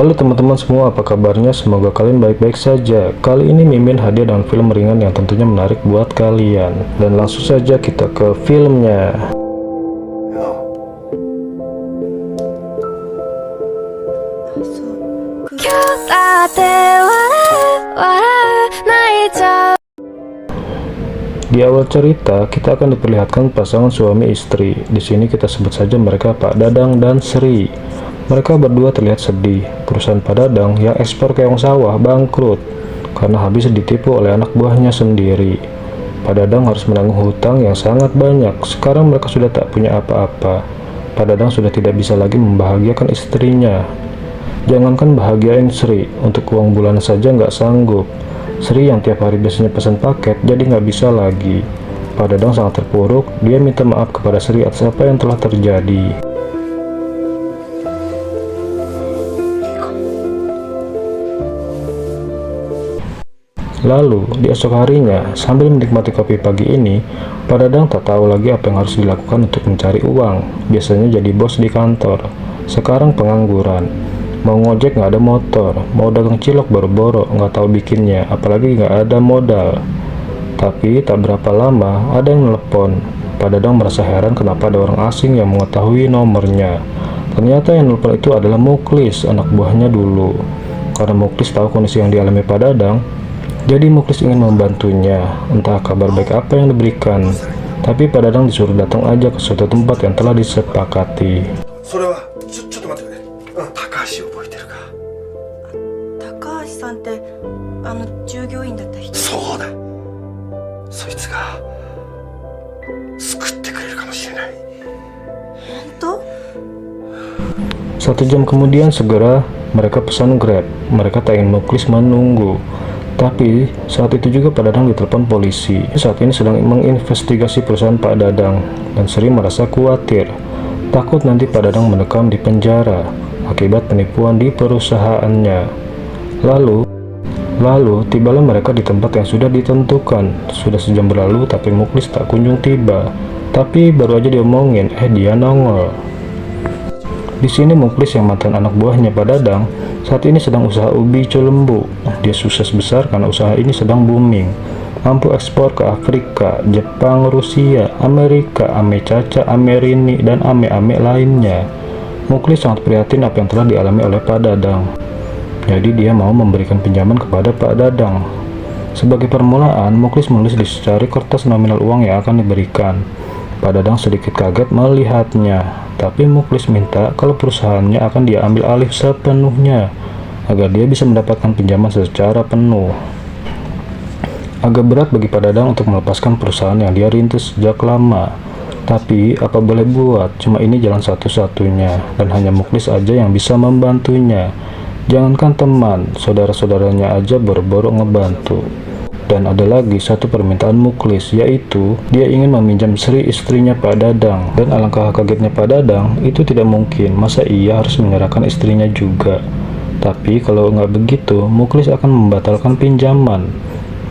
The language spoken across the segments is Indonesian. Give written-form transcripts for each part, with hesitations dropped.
Halo teman-teman semua, apa kabarnya? Semoga kalian baik-baik saja. Kali ini Mimin hadir dengan film ringan yang tentunya menarik buat kalian. Dan langsung saja kita ke filmnya. Di awal cerita, kita akan diperlihatkan pasangan suami istri. Di sini kita sebut saja mereka Pak Dadang dan Sri. Mereka berdua terlihat sedih. Perusahaan Pak Dadang yang ekspor keong sawah bangkrut karena habis ditipu oleh anak buahnya sendiri. Pak Dadang harus menanggung hutang yang sangat banyak. Sekarang mereka sudah tak punya apa-apa. Pak Dadang sudah tidak bisa lagi membahagiakan istrinya. Jangankan bahagiain Sri, untuk uang bulanan saja nggak sanggup. Sri yang tiap hari biasanya pesan paket jadi nggak bisa lagi. Pak Dadang sangat terpuruk. Dia minta maaf kepada Sri atas apa yang telah terjadi. Lalu, di esok harinya, sambil menikmati kopi pagi ini, Pak Dadang tak tahu lagi apa yang harus dilakukan untuk mencari uang. Biasanya jadi bos di kantor, sekarang pengangguran. Mau ngojek nggak ada motor, mau dagang cilok boro-boro nggak tahu bikinnya, apalagi nggak ada modal. Tapi tak berapa lama, ada yang nelpon. Pak Dadang merasa heran kenapa ada orang asing yang mengetahui nomornya. Ternyata yang nelpon itu adalah Muklis, anak buahnya dulu. Karena Muklis tahu kondisi yang dialami Pak Dadang, jadi Muklis ingin membantunya, entah kabar baik apa yang diberikan. Tapi Pak Dadang disuruh datang aja ke suatu tempat yang telah disepakati. Satu jam kemudian segera mereka pesan Grab. Mereka tak ingin Muklis menunggu. Tapi saat itu juga Pak Dadang ditelepon polisi. Saat ini sedang menginvestigasi perusahaan Pak Dadang, dan Sri merasa khawatir, takut nanti Pak Dadang mendekam di penjara akibat penipuan di perusahaannya. Lalu tibalah mereka di tempat yang sudah ditentukan. Sudah sejam berlalu tapi Muklis tak kunjung tiba. Tapi baru aja diomongin, dia nongol. Di sini Muklis yang mantan anak buahnya Pak Dadang saat ini sedang usaha ubi Cilembu. Dia sukses besar karena usaha ini sedang booming. Mampu ekspor ke Afrika, Jepang, Rusia, Amerika, ame caca, ame rini, dan ame-ame lainnya. Muklis sangat prihatin apa yang telah dialami oleh Pak Dadang. Jadi dia mau memberikan pinjaman kepada Pak Dadang. Sebagai permulaan, Muklis menulis di secari kertas nominal uang yang akan diberikan. Pak Dadang sedikit kaget melihatnya, tapi Muklis minta kalau perusahaannya akan dia ambil alih sepenuhnya, agar dia bisa mendapatkan pinjaman secara penuh. Agak berat bagi Pak Dadang untuk melepaskan perusahaan yang dia rintis sejak lama. Tapi apa boleh buat, cuma ini jalan satu-satunya, dan hanya Muklis aja yang bisa membantunya. Jangankan teman, saudara-saudaranya aja boro-boro ngebantu. Dan ada lagi satu permintaan Muklis, yaitu dia ingin meminjam Sri, istrinya Pak Dadang. Dan alangkah kagetnya Pak Dadang, itu tidak mungkin, masa iya harus menyerahkan istrinya juga. Tapi kalau nggak begitu, Muklis akan membatalkan pinjaman.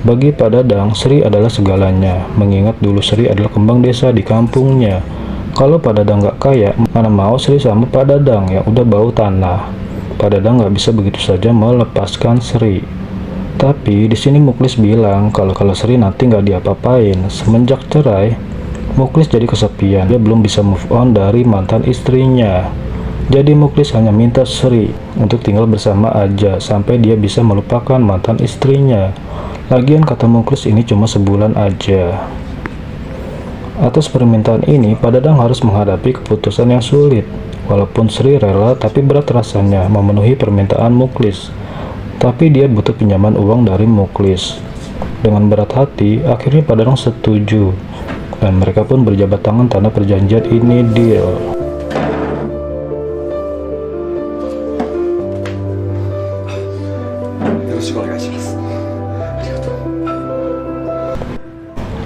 Bagi Pak Dadang, Sri adalah segalanya, mengingat dulu Sri adalah kembang desa di kampungnya. Kalau Pak Dadang nggak kaya, mana mau Sri sama Pak Dadang yang udah bau tanah. Pak Dadang nggak bisa begitu saja melepaskan Sri. Tapi di sini Muklis bilang kalau Sri nanti nggak diapa-apain. Semenjak cerai, Muklis jadi kesepian. Dia belum bisa move on dari mantan istrinya. Jadi Muklis hanya minta Sri untuk tinggal bersama aja sampai dia bisa melupakan mantan istrinya. Lagian kata Muklis ini cuma sebulan aja. Atas permintaan ini, Pak Dadang harus menghadapi keputusan yang sulit. Walaupun Sri rela, tapi berat rasanya memenuhi permintaan Muklis. Tapi dia butuh pinjaman uang dari Muklis. Dengan berat hati, akhirnya Pak Dadang setuju. Dan mereka pun berjabat tangan tanda perjanjian ini deal.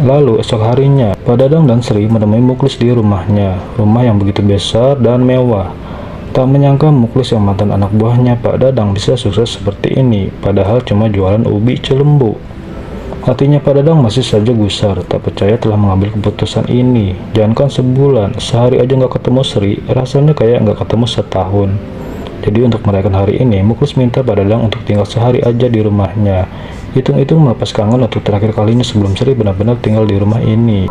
Lalu esok harinya, Pak Dadang dan Sri menemui Muklis di rumahnya. Rumah yang begitu besar dan mewah. Tak menyangka Muklis yang mantan anak buahnya Pak Dadang bisa sukses seperti ini, padahal cuma jualan ubi Cilembu. Hatinya Pak Dadang masih saja gusar, tak percaya telah mengambil keputusan ini. Jangankan sebulan, sehari aja nggak ketemu Sri, rasanya kayak nggak ketemu setahun. Jadi untuk merayakan hari ini, Muklis minta Pak Dadang untuk tinggal sehari aja di rumahnya. Hitung-hitung melepas kangen untuk terakhir kalinya sebelum Sri benar-benar tinggal di rumah ini.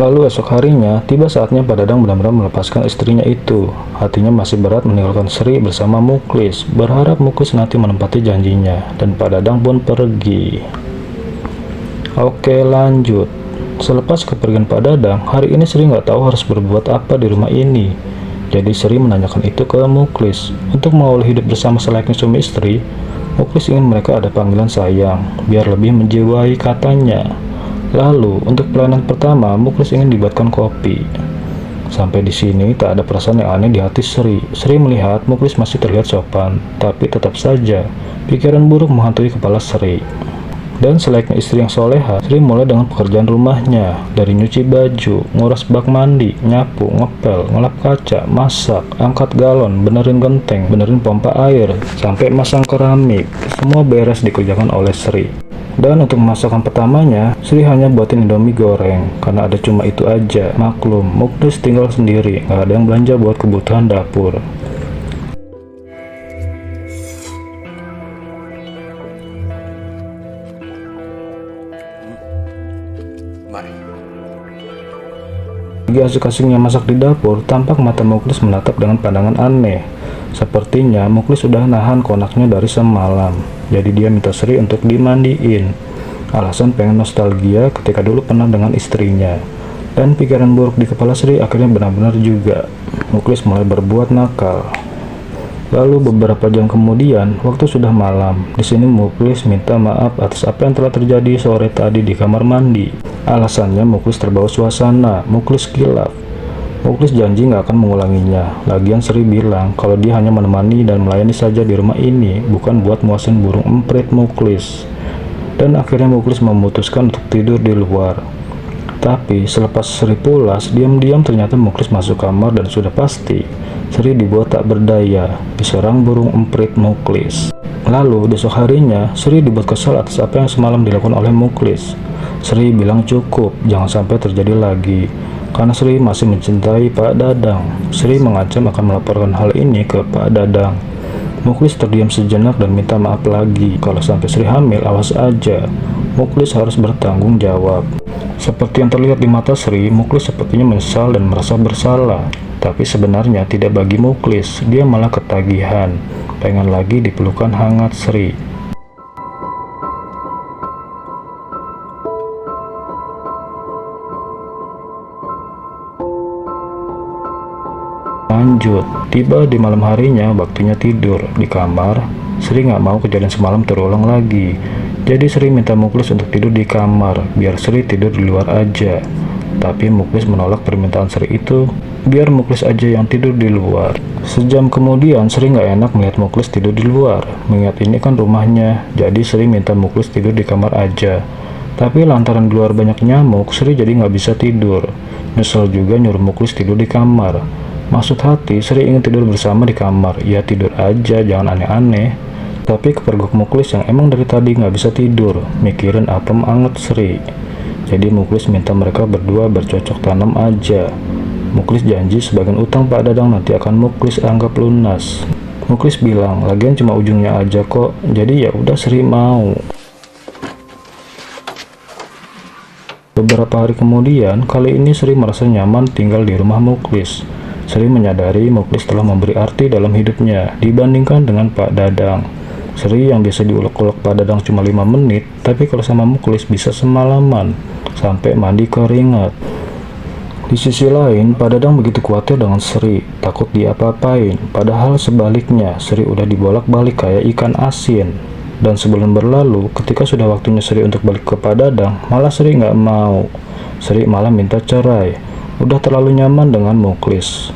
Lalu esok harinya, tiba saatnya Pak Dadang benar-benar melepaskan istrinya itu. Hatinya masih berat meninggalkan Sri bersama Muklis, berharap Muklis nanti menepati janjinya, dan Pak Dadang pun pergi. Oke, lanjut. Selepas kepergian Pak Dadang, hari ini Sri nggak tahu harus berbuat apa di rumah ini. Jadi Sri menanyakan itu ke Muklis. Untuk mengawali hidup bersama selayaknya suami istri, Muklis ingin mereka ada panggilan sayang, biar lebih menjiwai katanya. Lalu, untuk pelayanan pertama, Muklis ingin dibuatkan kopi. Sampai di sini, tak ada perasaan yang aneh di hati Sri. Sri melihat Muklis masih terlihat sopan, tapi tetap saja, pikiran buruk menghantui kepala Sri. Dan selayaknya istri yang soleha, Sri mulai dengan pekerjaan rumahnya, dari nyuci baju, nguras bak mandi, nyapu, ngepel, ngelap kaca, masak, angkat galon, benerin genteng, benerin pompa air, sampai masang keramik. Semua beres dikerjakan oleh Sri. Dan untuk masakan pertamanya, Sri hanya buatin Indomie goreng, karena ada cuma itu aja. Maklum, Muklis tinggal sendiri, nggak ada yang belanja buat kebutuhan dapur. Lagi asik-asiknya masak di dapur, tampak mata Muklis menatap dengan pandangan aneh. Sepertinya Muklis sudah nahan konaknya dari semalam. Jadi dia minta Sri untuk dimandiin. Alasan pengen nostalgia ketika dulu pernah dengan istrinya. Dan pikiran buruk di kepala Sri akhirnya benar-benar juga. Muklis mulai berbuat nakal. Lalu beberapa jam kemudian, waktu sudah malam. Di sini Muklis minta maaf atas apa yang telah terjadi sore tadi di kamar mandi. Alasannya Muklis terbawa suasana. Muklis kilaf. Muklis janji nggak akan mengulanginya. Lagian Sri bilang kalau dia hanya menemani dan melayani saja di rumah ini, bukan buat muasin burung emprit Muklis. Dan akhirnya Muklis memutuskan untuk tidur di luar. Tapi selepas Sri pulas, diam-diam ternyata Muklis masuk kamar dan sudah pasti Sri dibuat tak berdaya, diserang burung emprit Muklis. Lalu besok harinya, Sri dibuat kesal atas apa yang semalam dilakukan oleh Muklis. Sri bilang cukup, jangan sampai terjadi lagi. Karena Sri masih mencintai Pak Dadang, Sri mengancam akan melaporkan hal ini ke Pak Dadang. Muklis terdiam sejenak dan minta maaf lagi. Kalau sampai Sri hamil, awas aja. Muklis harus bertanggung jawab. Seperti yang terlihat di mata Sri, Muklis sepertinya menyesal dan merasa bersalah. Tapi sebenarnya tidak bagi Muklis, dia malah ketagihan. Pengen lagi dipelukan hangat Sri. Lanjut, tiba di malam harinya, waktunya tidur di kamar. Sri nggak mau kejadian semalam terulang lagi. Jadi Sri minta Muklis untuk tidur di kamar, biar Sri tidur di luar aja. Tapi Muklis menolak permintaan Sri itu, biar Muklis aja yang tidur di luar. Sejam kemudian Sri nggak enak melihat Muklis tidur di luar. Mengingat ini kan rumahnya, jadi Sri minta Muklis tidur di kamar aja. Tapi lantaran di luar banyak nyamuk, Sri jadi nggak bisa tidur. Nyesel juga nyuruh Muklis tidur di kamar. Maksud hati, Sri ingin tidur bersama di kamar. Ya tidur aja, jangan aneh-aneh. Tapi kepergok Muklis yang emang dari tadi nggak bisa tidur, mikirin apem anget Sri. Jadi Muklis minta mereka berdua bercocok tanam aja. Muklis janji sebagian utang Pak Dadang nanti akan Muklis anggap lunas. Muklis bilang, lagian cuma ujungnya aja kok. Jadi ya udah Sri mau. Beberapa hari kemudian, kali ini Sri merasa nyaman tinggal di rumah Muklis. Sri menyadari Muklis telah memberi arti dalam hidupnya dibandingkan dengan Pak Dadang. Sri yang biasa diulek-ulek Pak Dadang cuma 5 menit, tapi kalau sama Muklis bisa semalaman, sampai mandi keringat. Di sisi lain, Pak Dadang begitu khawatir dengan Sri, takut diapa-apain. Padahal sebaliknya, Sri udah dibolak-balik kayak ikan asin. Dan sebelum berlalu, ketika sudah waktunya Sri untuk balik ke Pak Dadang, malah Sri nggak mau. Sri malah minta cerai. Udah terlalu nyaman dengan Muklis.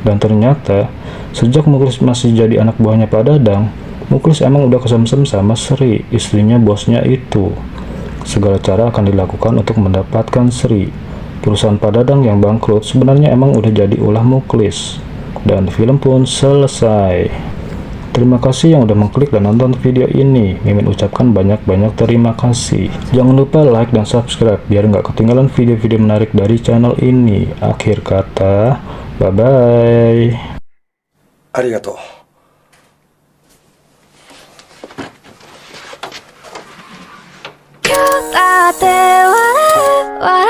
Dan ternyata, sejak Muklis masih jadi anak buahnya Pak Dadang, Muklis emang udah kesemsem sama Sri, istrinya bosnya itu. Segala cara akan dilakukan untuk mendapatkan Sri. Perusahaan Pak Dadang yang bangkrut sebenarnya emang udah jadi ulah Muklis. Dan film pun selesai. Terima kasih yang udah mengklik dan nonton video ini. Mimin ucapkan banyak-banyak terima kasih. Jangan lupa like dan subscribe biar nggak ketinggalan video-video menarik dari channel ini. Akhir kata, bye-bye. Arigato. だって笑